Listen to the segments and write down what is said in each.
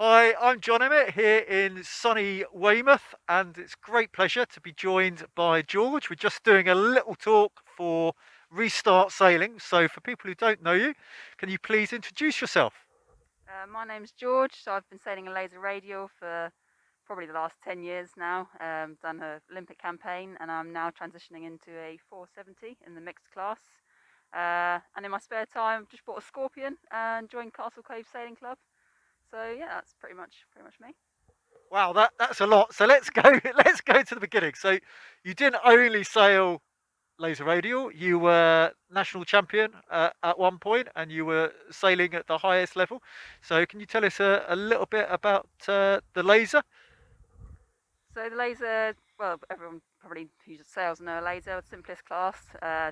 Hi, I'm John Emmett here in sunny Weymouth, and it's a great pleasure to be joined by George. We're just doing a little talk for Restart Sailing. So, for people who don't know you, can you please introduce yourself? My name's George. So I've been sailing a laser radial for probably the last 10 years now. Done an Olympic campaign, and I'm now transitioning into a 470 in the mixed class. And in my spare time, just bought a Scorpion and joined Castle Cove Sailing Club. So yeah, that's pretty much me. Wow, that's a lot. So let's go. Let's go to the beginning. So, you didn't only sail laser radial. You were national champion at one point, and you were sailing at the highest level. So, can you tell us a little bit about the laser? So the laser, well, everyone probably who sails know a laser, simplest class.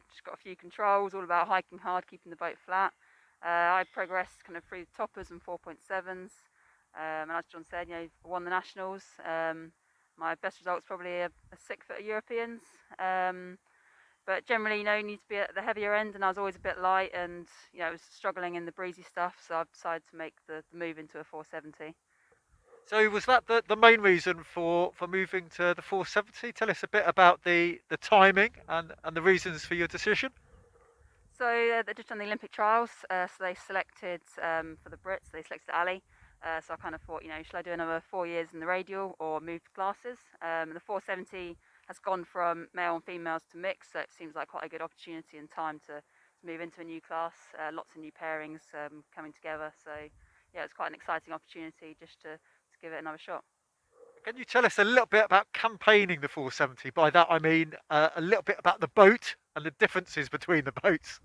Just got a few controls, all about hiking hard, keeping the boat flat. I progressed kind of through toppers and 4.7s. And as John said, won the nationals. My best results probably a sixth at Europeans. But generally, you need to be at the heavier end, and I was always a bit light, and I was struggling in the breezy stuff, so I've decided to make the move into a 470. So was that the main reason for moving to the 470? Tell us a bit about the timing and the reasons for your decision. So they just done the Olympic trials. So they selected for the Brits. They selected Ali. So I kind of thought, should I do another 4 years in the radial or move classes? The 470 has gone from male and females to mixed, so it seems like quite a good opportunity and time to move into a new class. Lots of new pairings coming together. So yeah, it's quite an exciting opportunity just to give it another shot. Can you tell us a little bit about campaigning the 470? By that I mean a little bit about the boat and the differences between the boats.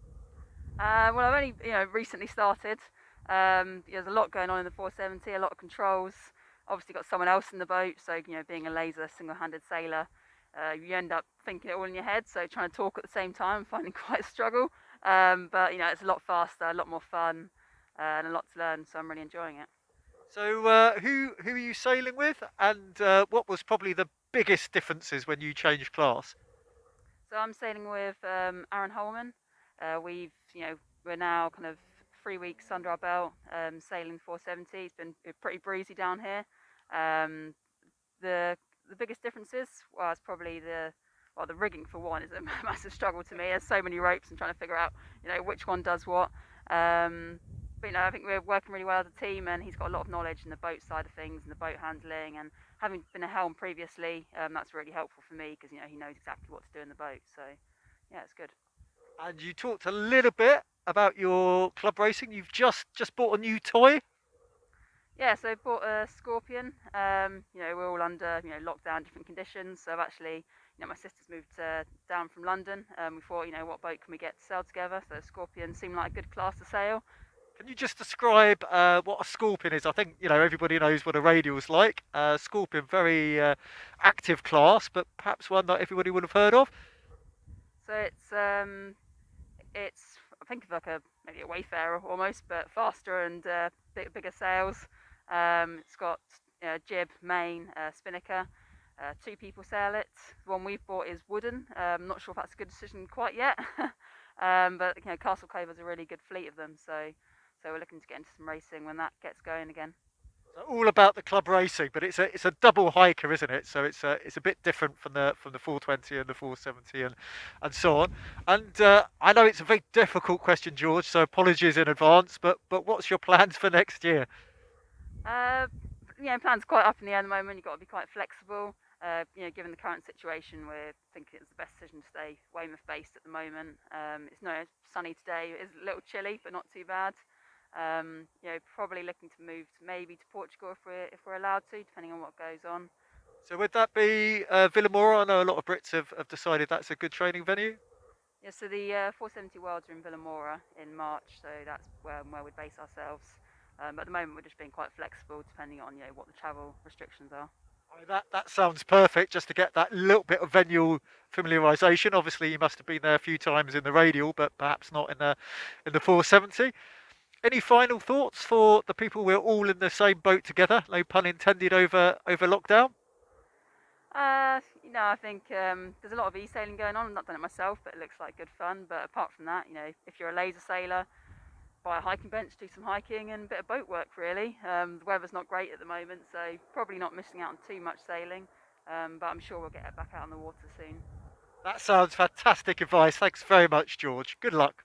Well, I've only recently started. There's a lot going on in the 470, a lot of controls. Obviously, got someone else in the boat, so being a laser single-handed sailor, you end up thinking it all in your head. So trying to talk at the same time, finding quite a struggle. But it's a lot faster, a lot more fun, and a lot to learn. So I'm really enjoying it. So who are you sailing with, and what was probably the biggest differences when you changed class? So I'm sailing with Aaron Holman. We're now kind of 3 weeks under our belt, sailing 470. It's been pretty breezy down here. Um, the the biggest differences was probably the rigging for one is a massive struggle to me. There's so many ropes and trying to figure out which one does what. But I think we're working really well as a team, and he's got a lot of knowledge in the boat side of things and the boat handling. And having been a helm previously, that's really helpful for me because he knows exactly what to do in the boat. So yeah, it's good. And you talked a little bit about your club racing. You've just bought a new toy. Yeah, so I bought a Scorpion. We're all under lockdown, different conditions. So I've actually, my sister's moved down from London. We thought, what boat can we get to sail together? So Scorpion seemed like a good class to sail. Can you just describe what a scorpion is? I think everybody knows what a radial's like. Scorpion, very active class, but perhaps one that everybody would have heard of. So it's I think of like maybe a Wayfarer almost, but faster and bigger sails. It's got jib, main, spinnaker. Two people sail it. The one we've bought is wooden. I'm not sure if that's a good decision quite yet, but Castle Cove has a really good fleet of them, so we're looking to get into some racing when that gets going again. So all about the club racing, but it's a double hiker, isn't it? So it's a bit different from the 420 and the 470 and so on. And I know it's a very difficult question, George. So apologies in advance. But what's your plans for next year? Uh, plans quite up in the air at the moment. You've got to be quite flexible. Given the current situation, we're thinking it's the best decision to stay Weymouth based at the moment. It's no sunny today. It is a little chilly, but not too bad. Probably looking to move maybe to Portugal if we're allowed to, depending on what goes on. So would that be Vilamoura? I know a lot of Brits have decided that's a good training venue. Yeah, so the 470 Worlds are in Vilamoura in March, so that's where we base ourselves. But at the moment, we're just being quite flexible, depending on what the travel restrictions are. I mean, that sounds perfect just to get that little bit of venue familiarisation. Obviously, you must have been there a few times in the radial, but perhaps not in the 470. Any final thoughts for the people? We're all in the same boat together. No pun intended over lockdown. I think there's a lot of e-sailing going on. I've not done it myself, but it looks like good fun. But apart from that, if you're a laser sailor, buy a hiking bench, do some hiking and a bit of boat work really. The weather's not great at the moment, so probably not missing out on too much sailing, but I'm sure we'll get back out on the water soon. That sounds fantastic advice. Thanks very much, George. Good luck.